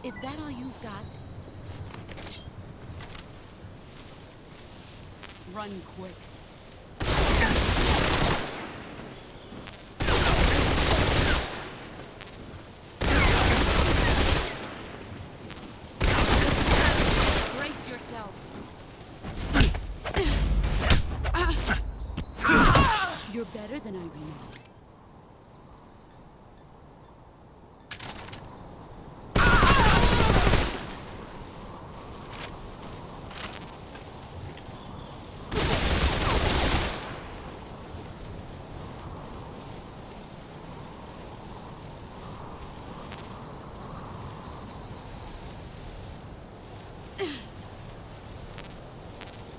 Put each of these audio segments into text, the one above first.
Is that all you've got? Run quick. Brace yourself. You're better than Irene.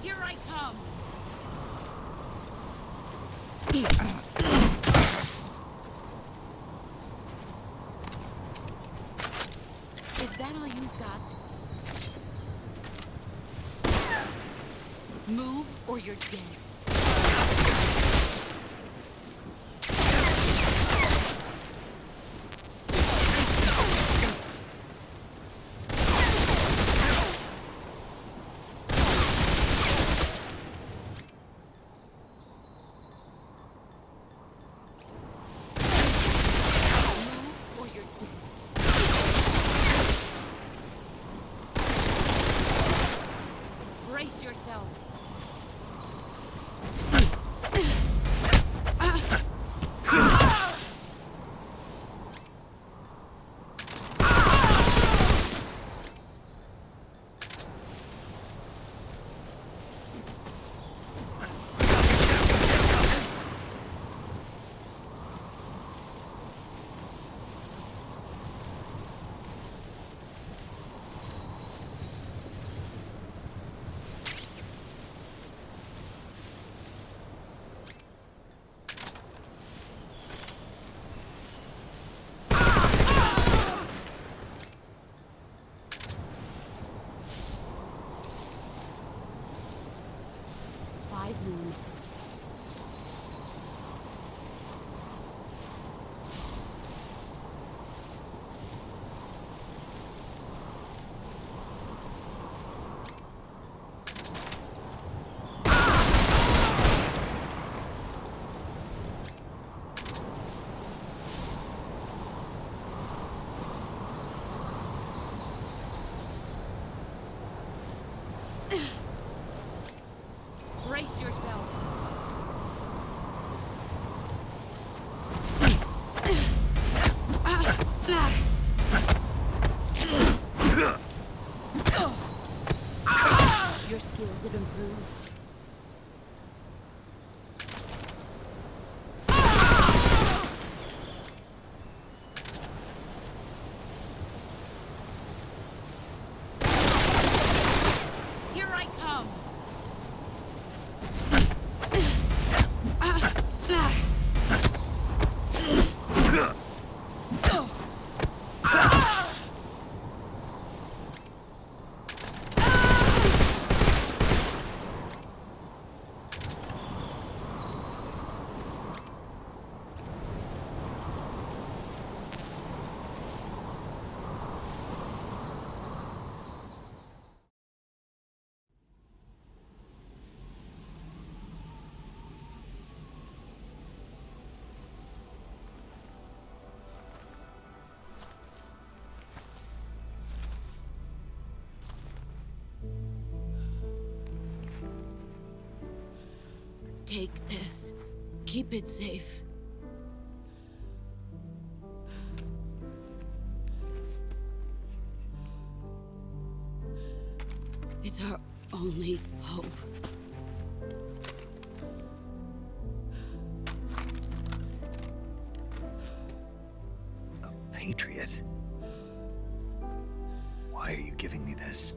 Here I come! Is that all you've got? Move or you're dead. Brace yourself. Brace yourself. Your skills have improved. Here I come. Take this. Keep it safe. It's our only hope. A patriot? Why are you giving me this?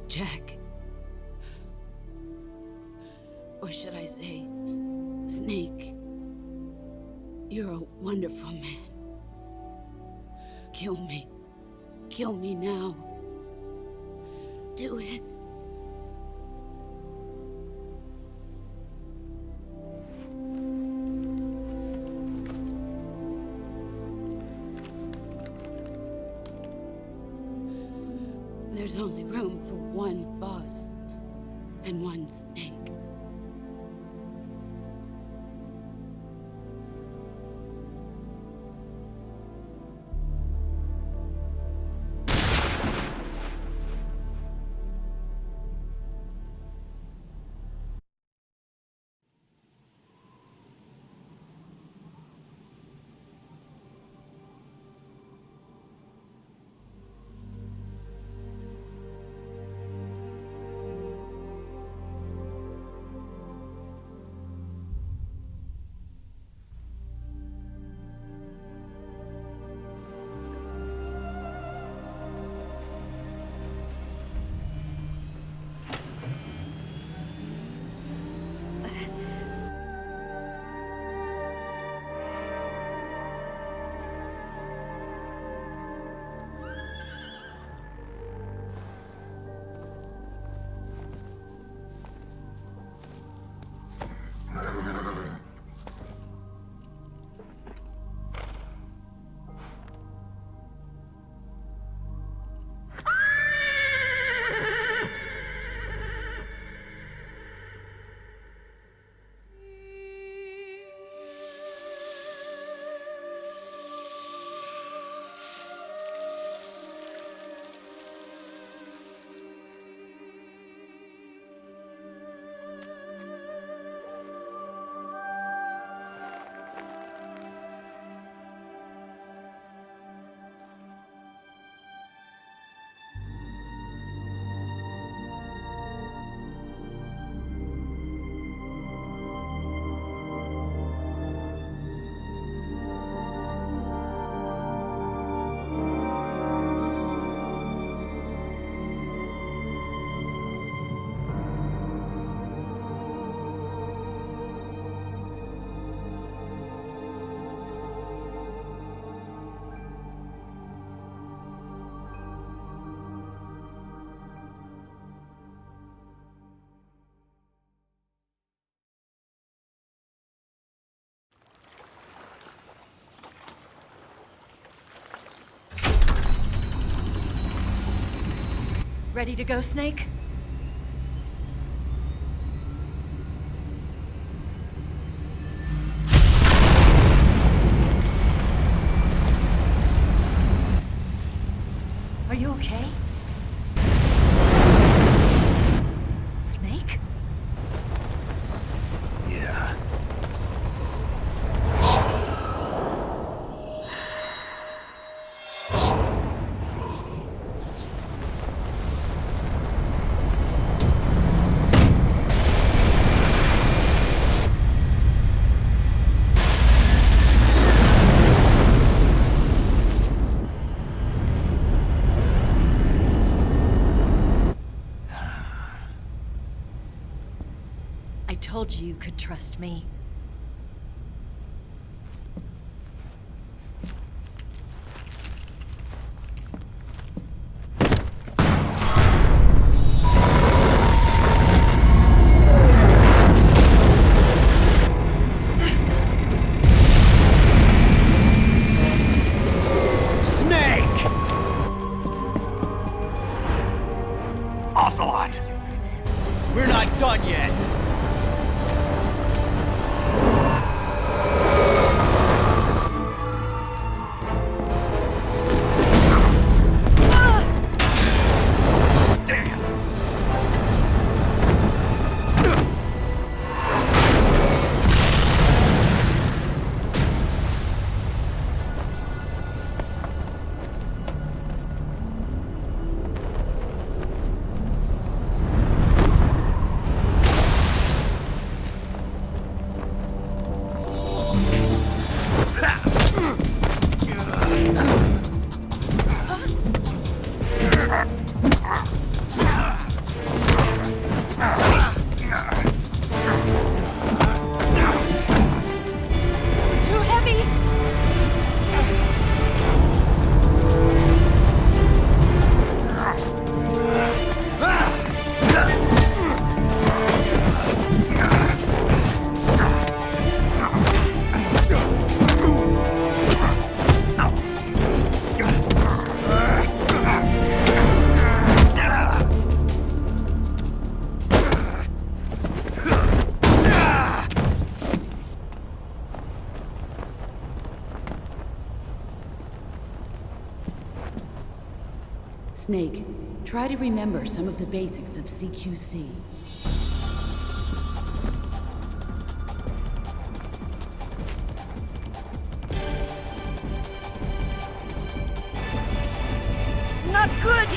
Jack. Or should I say, Snake? You're a wonderful man. Kill me. Kill me now. Do it. There's only room for one boss and one snake. Ready to go, Snake? Are you okay? Snake? Yeah. I told you you could trust me. Snake! Ocelot! We're not done yet. Snake, try to remember some of the basics of CQC. Not good!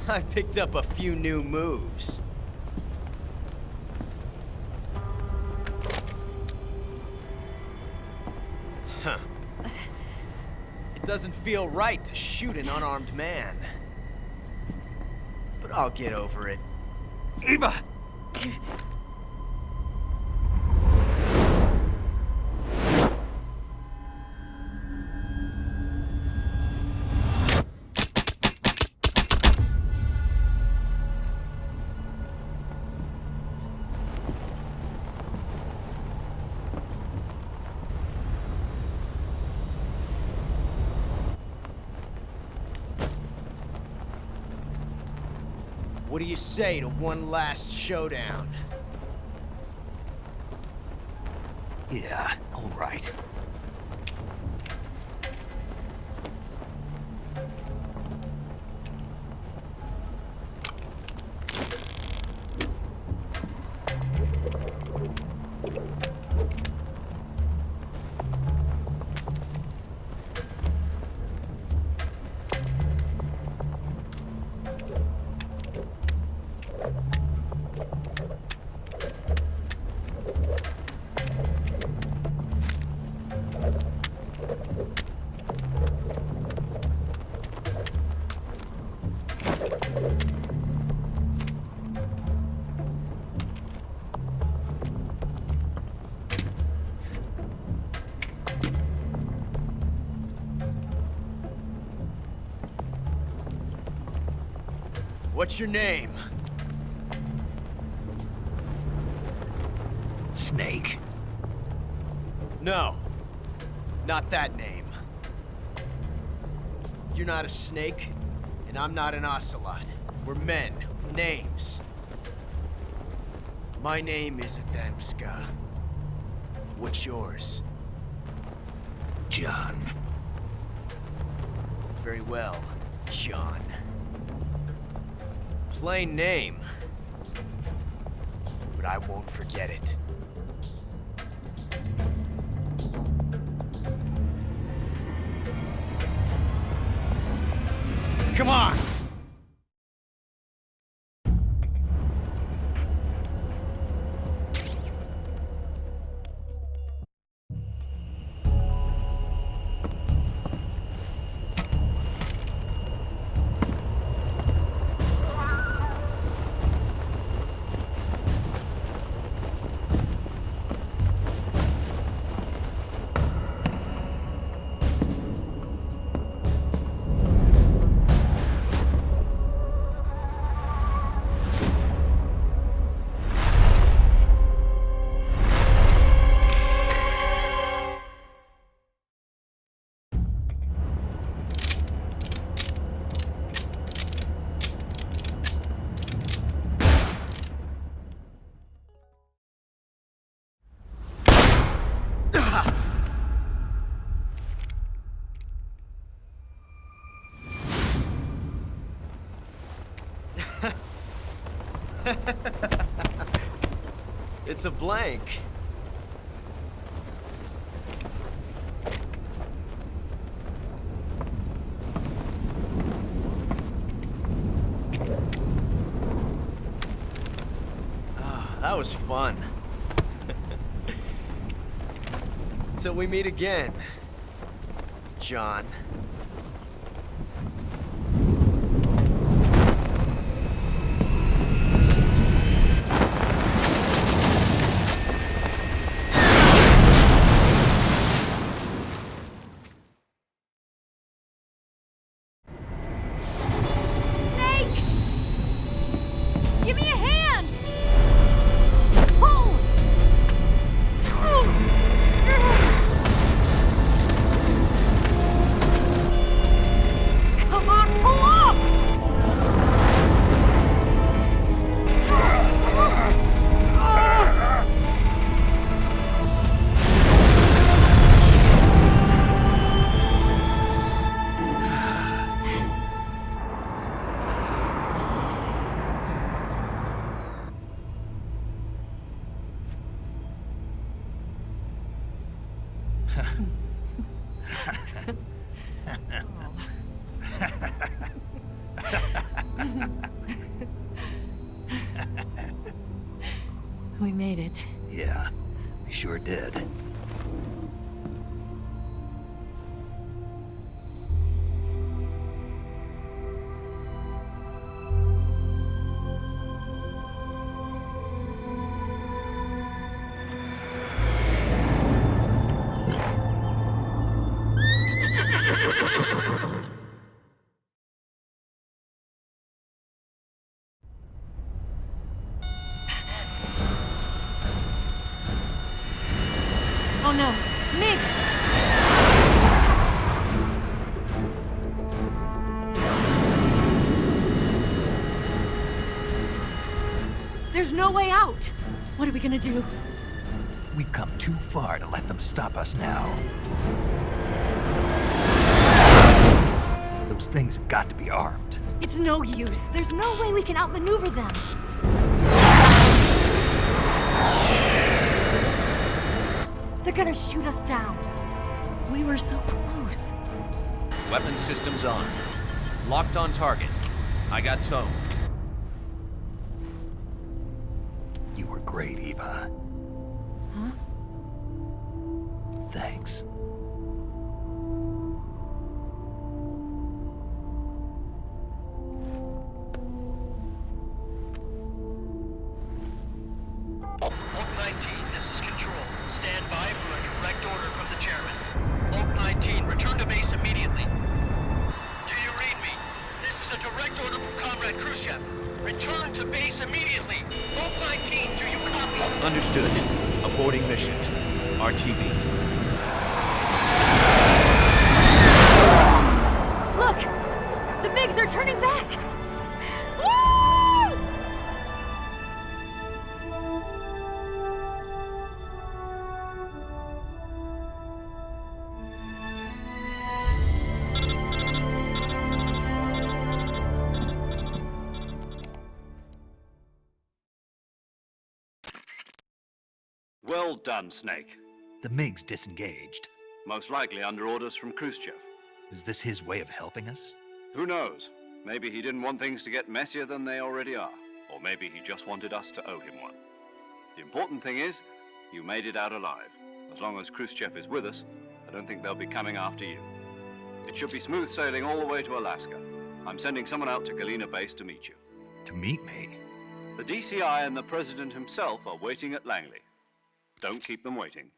I picked up a few new moves. Huh. It doesn't feel right to shoot an unarmed man. But I'll get over it. Eva! What do you say to one last showdown? Yeah, all right. What's your name? Snake. No. Not that name. You're not a snake, and I'm not an ocelot. We're men with names. My name is Adamska. What's yours? John. Very well, John. Plain name. But I won't forget it. Come on! It's a blank. Ah, that was fun. Till we meet again. John. Snake! Give me a hand! Pull! Come on, pull up! We made it. Yeah, we sure did. Oh no, Mix! There's no way out! What are we gonna do? We've come too far to let them stop us now. Those things have got to be armed. It's no use. There's no way we can outmaneuver them. They're gonna shoot us down. We were so close. Weapon systems on. Locked on target. I got tone. You were great, Eva. Huh? Thanks. Oak 19, this is Control. Stand by for a direct order from the chairman. Oak 19, return to base immediately. Do you read me? This is a direct order from Comrade Khrushchev. Return to base immediately. Oak 19, do you copy? Understood. Aborting mission. RTB. Look! The MiGs are turning back! Woo! Well done, Snake. The MiG's disengaged. Most likely under orders from Khrushchev. Is this his way of helping us? Who knows? Maybe he didn't want things to get messier than they already are. Or maybe he just wanted us to owe him one. The important thing is, you made it out alive. As long as Khrushchev is with us, I don't think they'll be coming after you. It should be smooth sailing all the way to Alaska. I'm sending someone out to Galena Base to meet you. To meet me? The DCI and the President himself are waiting at Langley. Don't keep them waiting.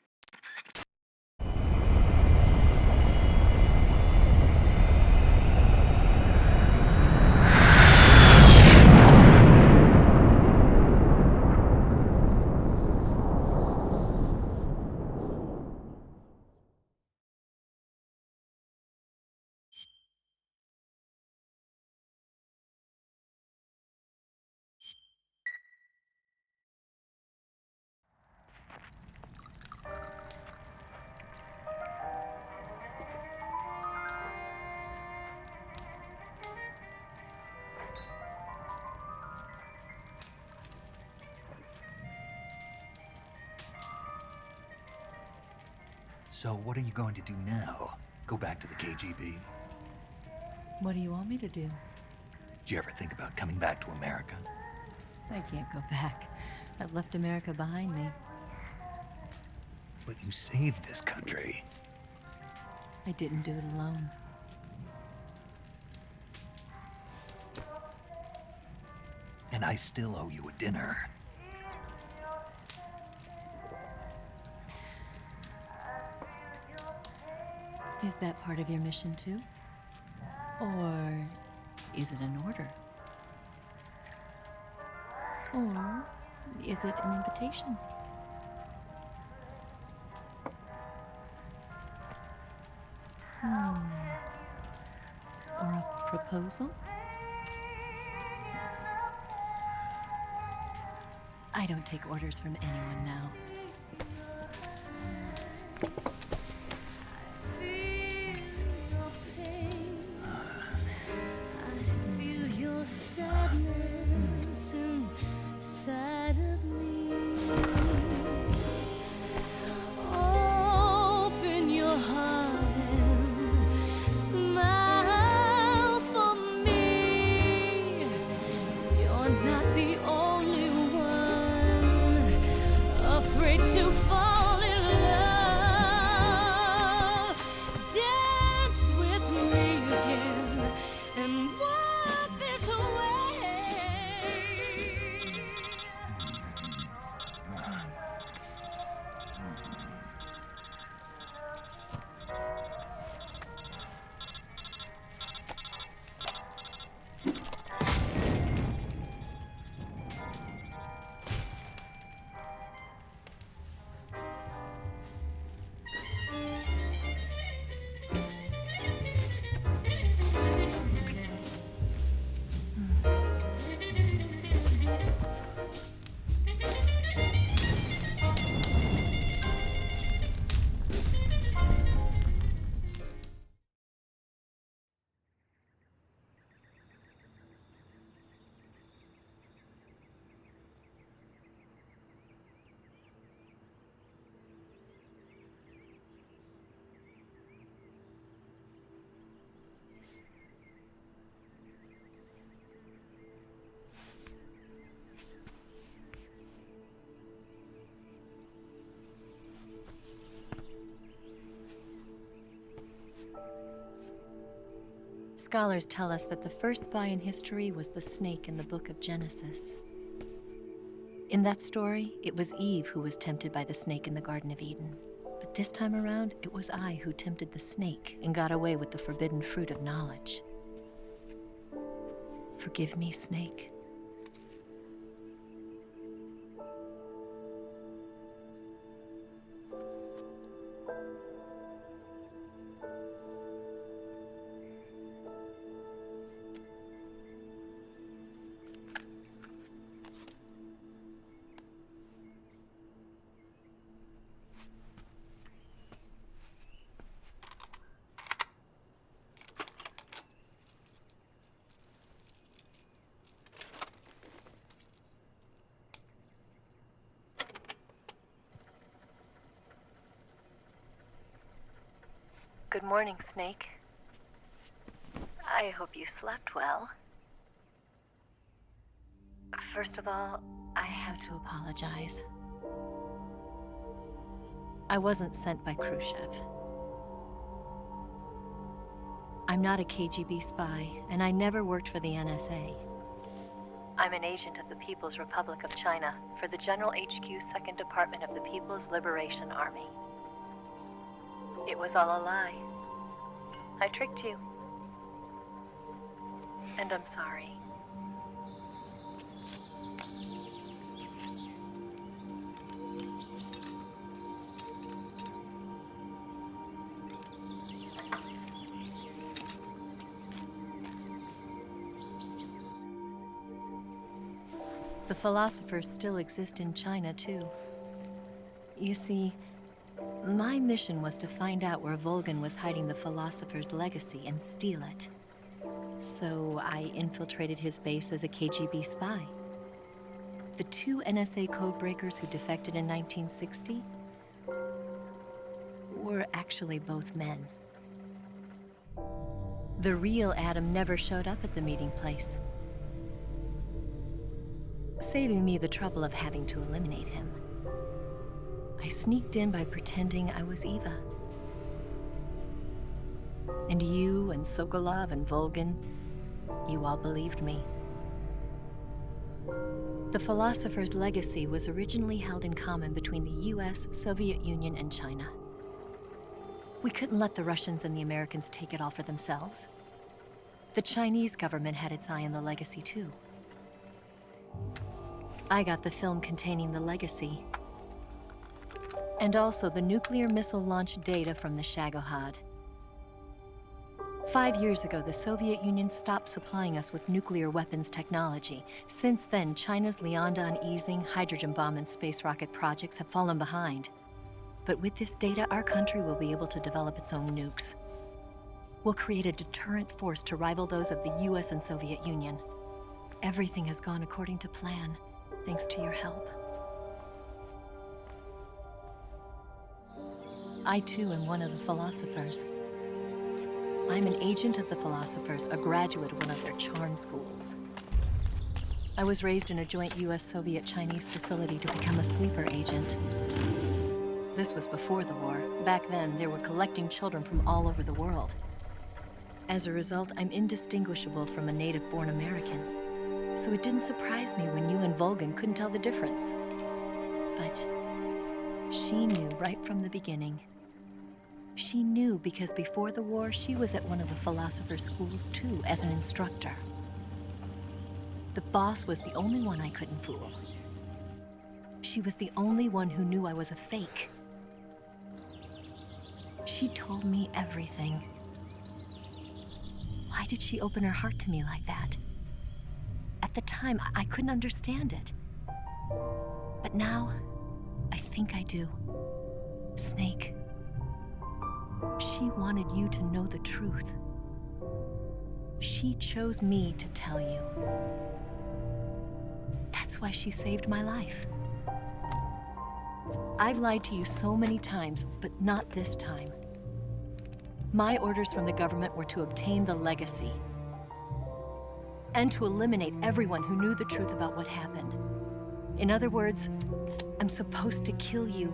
So what are you going to do now? Go back to the KGB? What do you want me to do? Did you ever think about coming back to America? I can't go back. I've left America behind me. But you saved this country. I didn't do it alone. And I still owe you a dinner. Is that part of your mission too? Or is it an order? Or is it an invitation? Or a proposal? I don't take orders from anyone now. Scholars tell us that the first spy in history was the snake in the book of Genesis. In that story, it was Eve who was tempted by the snake in the Garden of Eden. But this time around, it was I who tempted the snake and got away with the forbidden fruit of knowledge. Forgive me, snake. Good morning, Snake. I hope you slept well. First of all, I have to apologize. I wasn't sent by Khrushchev. I'm not a KGB spy, and I never worked for the NSA. I'm an agent of the People's Republic of China for the General HQ 2nd Department of the People's Liberation Army. It was all a lie. I tricked you. And I'm sorry. The philosophers still exist in China, too. You see, my mission was to find out where Volgan was hiding the philosopher's legacy and steal it. So I infiltrated his base as a KGB spy. The 2 NSA codebreakers who defected in 1960 were actually both men. The real Adam never showed up at the meeting place, saving me the trouble of having to eliminate him. I sneaked in by pretending I was Eva. And you and Sokolov and Volgin, you all believed me. The philosopher's legacy was originally held in common between the US, Soviet Union, and China. We couldn't let the Russians and the Americans take it all for themselves. The Chinese government had its eye on the legacy too. I got the film containing the legacy, and also the nuclear missile launch data from the Shagohod. 5 years ago, the Soviet Union stopped supplying us with nuclear weapons technology. Since then, China's Liaodong easing, hydrogen bomb, and space rocket projects have fallen behind. But with this data, our country will be able to develop its own nukes. We'll create a deterrent force to rival those of the US and Soviet Union. Everything has gone according to plan, thanks to your help. I too am one of the philosophers. I'm an agent of the philosophers, a graduate of one of their charm schools. I was raised in a joint US-Soviet-Chinese facility to become a sleeper agent. This was before the war. Back then, they were collecting children from all over the world. As a result, I'm indistinguishable from a native-born American. So it didn't surprise me when you and Volgin couldn't tell the difference. But she knew right from the beginning. She knew because before the war, she was at one of the philosopher's schools too, as an instructor. The boss was the only one I couldn't fool. She was the only one who knew I was a fake. She told me everything. Why did she open her heart to me like that? At the time, I couldn't understand it. But now, I think I do. Snake. She wanted you to know the truth. She chose me to tell you. That's why she saved my life. I've lied to you so many times, but not this time. My orders from the government were to obtain the legacy and to eliminate everyone who knew the truth about what happened. In other words, I'm supposed to kill you.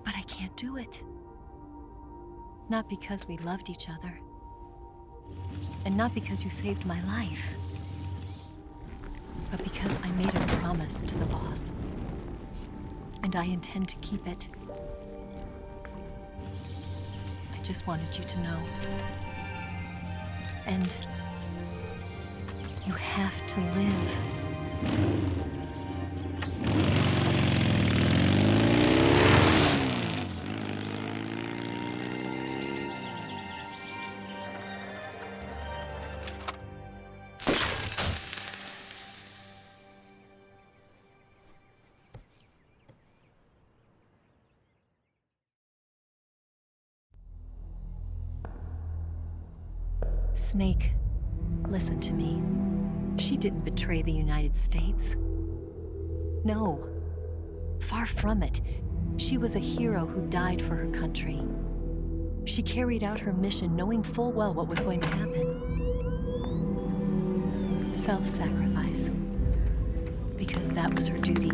But I can't do it. Not because we loved each other. And not because you saved my life. But because I made a promise to the boss. And I intend to keep it. I just wanted you to know. And you have to live. Snake, listen to me. She didn't betray the United States. No, far from it. She was a hero who died for her country. She carried out her mission knowing full well what was going to happen. Self-sacrifice. Because that was her duty.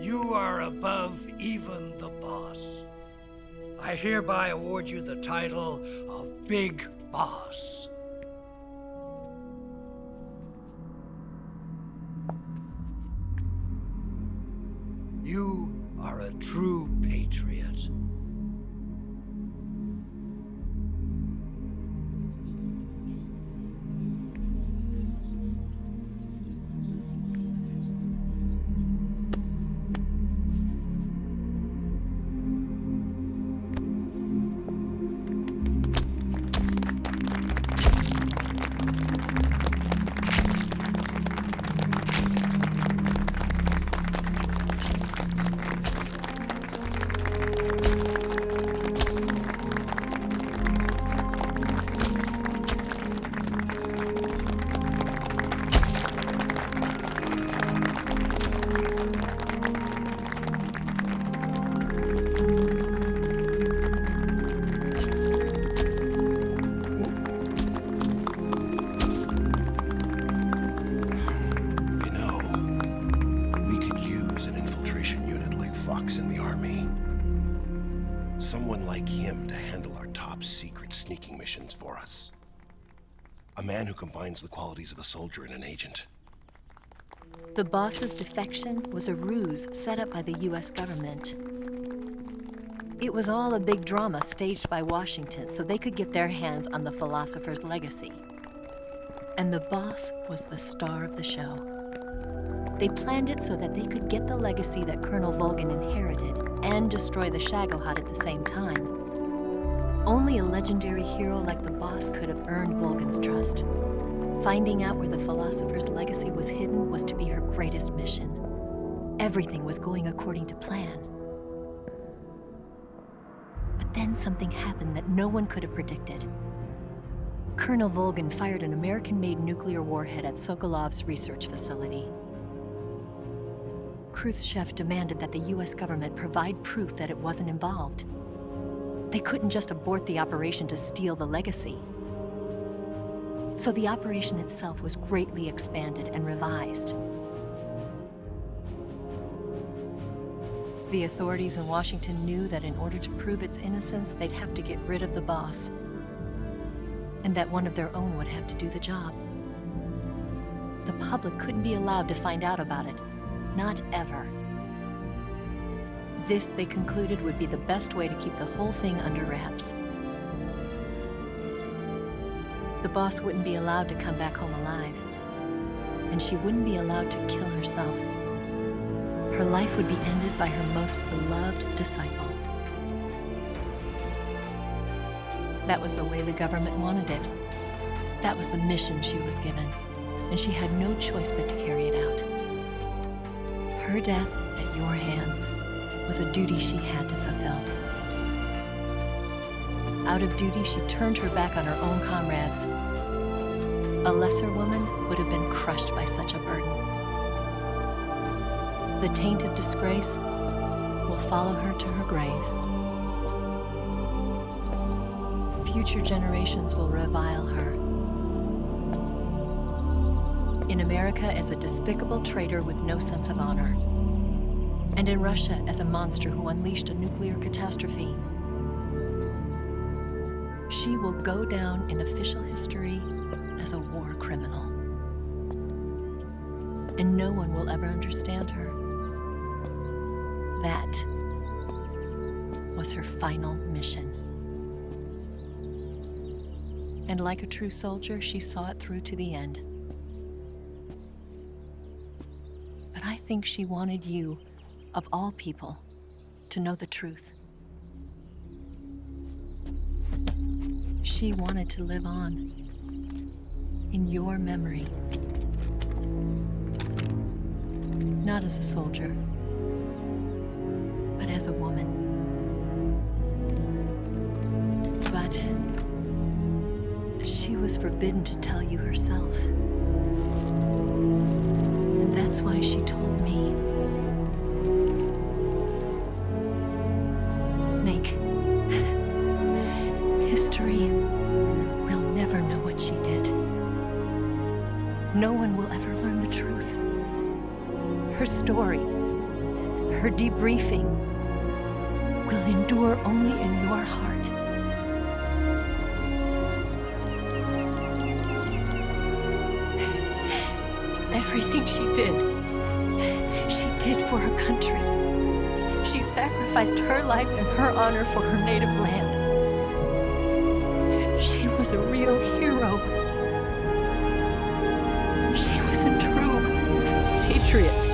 You are above even the boss. I hereby award you the title of Big Boss. You are a true patriot. bucks in the army. Someone like him to handle our top secret sneaking missions for us. A man who combines the qualities of a soldier and an agent. The boss's defection was a ruse set up by the US government. It was all a big drama staged by Washington so they could get their hands on the philosopher's legacy. And the boss was the star of the show. They planned it so that they could get the legacy that Colonel Volgin inherited and destroy the Shagohod at the same time. Only a legendary hero like the boss could have earned Volgin's trust. Finding out where the philosopher's legacy was hidden was to be her greatest mission. Everything was going according to plan. But then something happened that no one could have predicted. Colonel Volgin fired an American-made nuclear warhead at Sokolov's research facility. Khrushchev demanded that the US government provide proof that it wasn't involved. They couldn't just abort the operation to steal the legacy. So the operation itself was greatly expanded and revised. The authorities in Washington knew that in order to prove its innocence, they'd have to get rid of the boss, and that one of their own would have to do the job. The public couldn't be allowed to find out about it, not ever. This, they concluded, would be the best way to keep the whole thing under wraps. The boss wouldn't be allowed to come back home alive, and she wouldn't be allowed to kill herself. Her life would be ended by her most beloved disciple. That was the way the government wanted it. That was the mission she was given, and she had no choice but to carry it out. Her death at your hands was a duty she had to fulfill. Out of duty, she turned her back on her own comrades. A lesser woman would have been crushed by such a burden. The taint of disgrace will follow her to her grave. Future generations will revile her. In America as a despicable traitor with no sense of honor. And in Russia as a monster who unleashed a nuclear catastrophe. She will go down in official history as a war criminal. And no one will ever understand her. That was her final mission. And like a true soldier, she saw it through to the end. But I think she wanted you, of all people, to know the truth. She wanted to live on in your memory. Not as a soldier, but as a woman. But she was forbidden to tell you herself. And that's why she told me. Snake, history will never know what she did. No one will ever learn the truth. Her story, her debriefing, will endure only in your heart. Everything she did for her country. She sacrificed her life and her honor for her native land. She was a real hero. She was a true patriot.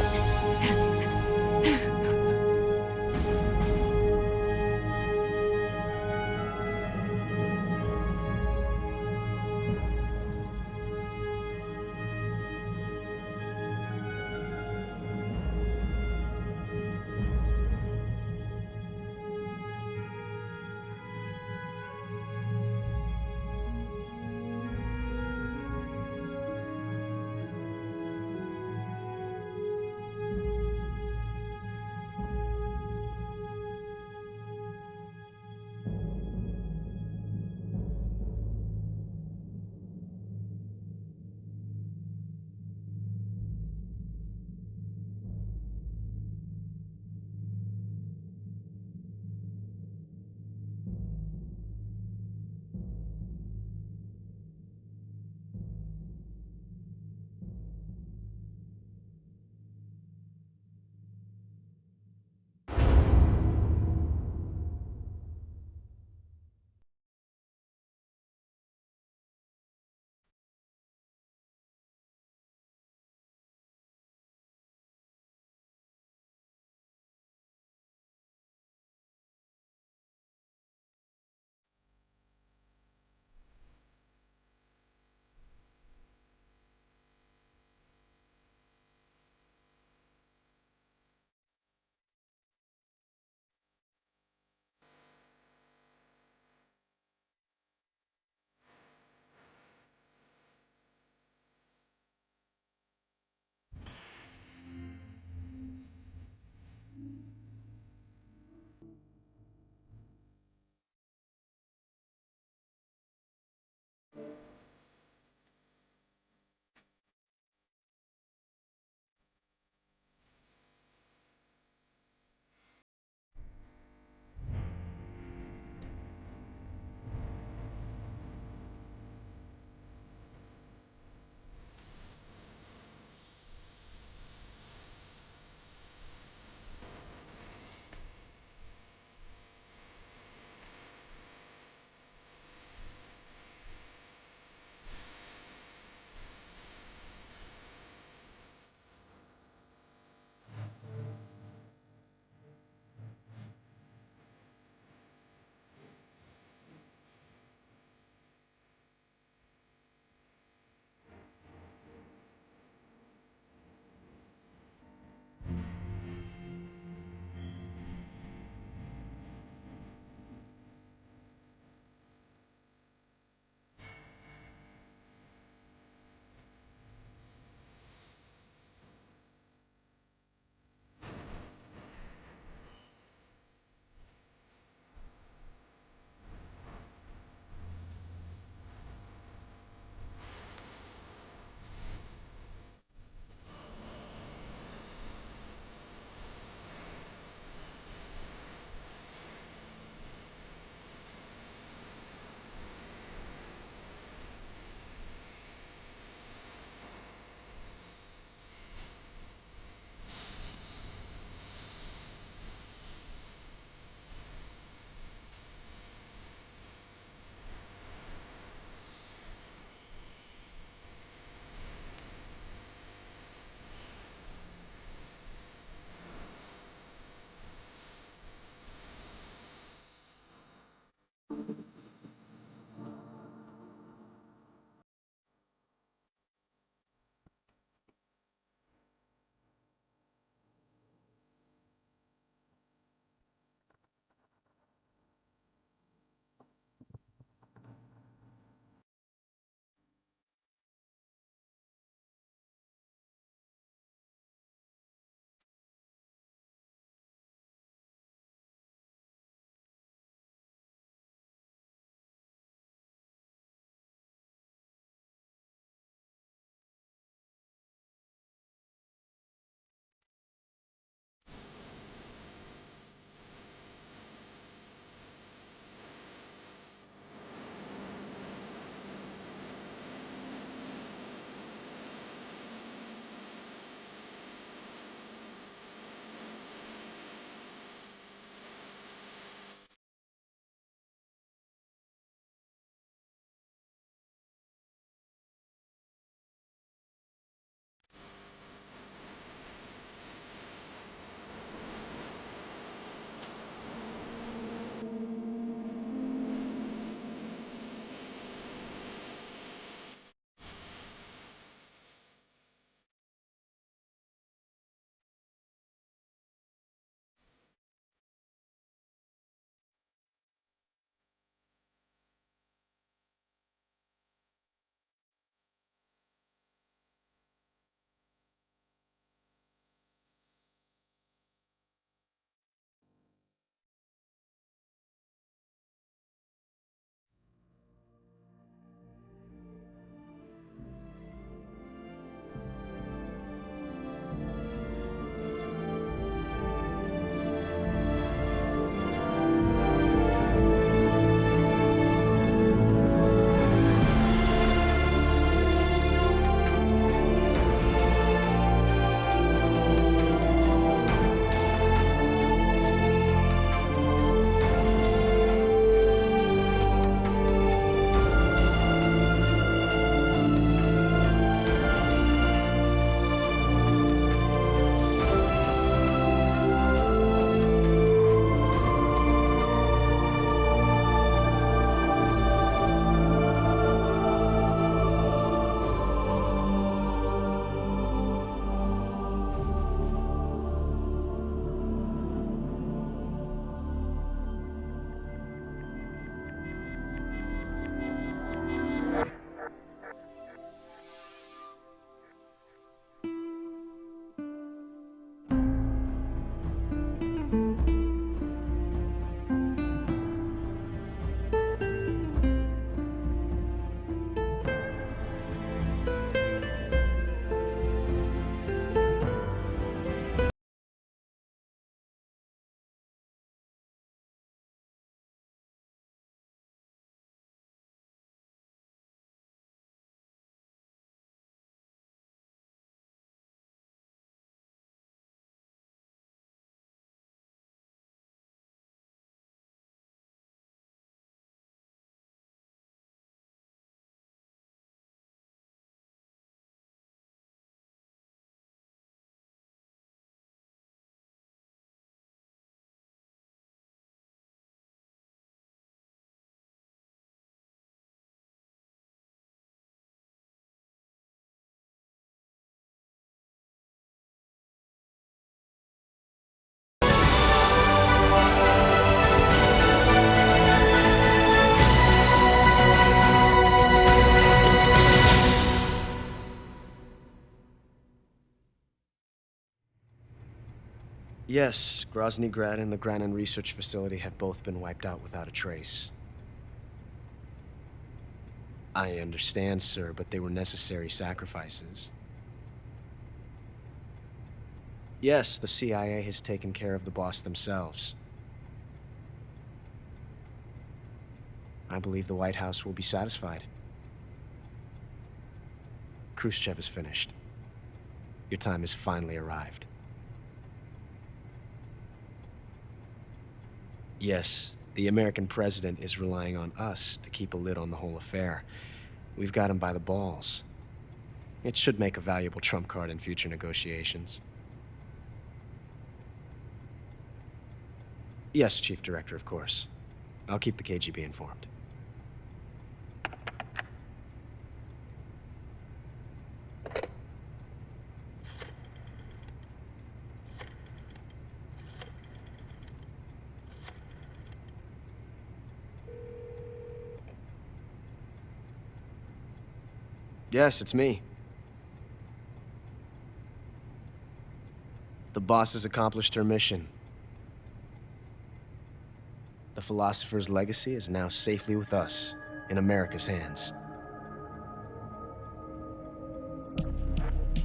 Yes, Grozny Grad and the Granin Research Facility have both been wiped out without a trace. I understand, sir, but they were necessary sacrifices. Yes, the CIA has taken care of the boss themselves. I believe the White House will be satisfied. Khrushchev is finished. Your time has finally arrived. Yes, the American president is relying on us to keep a lid on the whole affair. We've got him by the balls. It should make a valuable trump card in future negotiations. Yes, Chief Director, of course. I'll keep the KGB informed. Yes, it's me. The boss has accomplished her mission. The philosopher's legacy is now safely with us, in America's hands.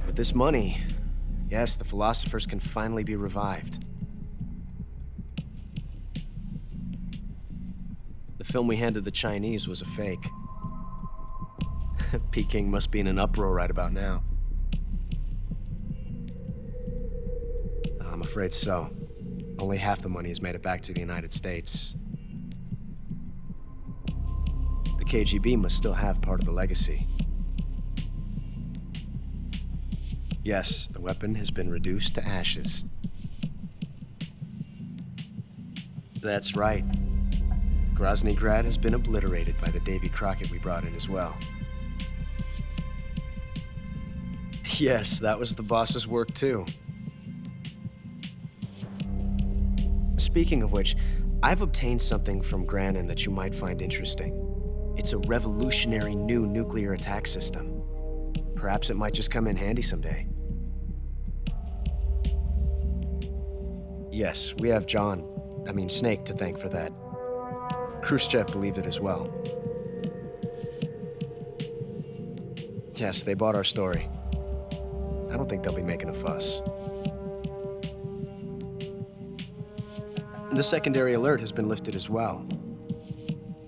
With this money, yes, the philosophers can finally be revived. The film we handed the Chinese was a fake. Peking must be in an uproar right about now. I'm afraid so. Only half the money has made it back to the United States. The KGB must still have part of the legacy. Yes, the weapon has been reduced to ashes. That's right. Grozny Grad has been obliterated by the Davy Crockett we brought in as well. Yes, that was the boss's work too. Speaking of which, I've obtained something from Granin that you might find interesting. It's a revolutionary new nuclear attack system. Perhaps it might just come in handy someday. Yes, we have Snake to thank for that. Khrushchev believed it as well. Yes, they bought our story. I don't think they'll be making a fuss. The secondary alert has been lifted as well.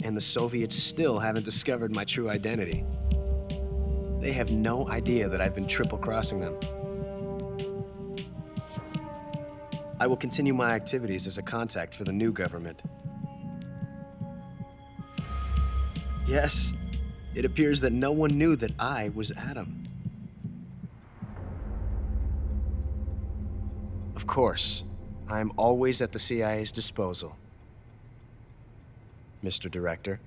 And the Soviets still haven't discovered my true identity. They have no idea that I've been triple-crossing them. I will continue my activities as a contact for the new government. Yes, it appears that no one knew that I was Adam. Of course, I'm always at the CIA's disposal, Mr. Director.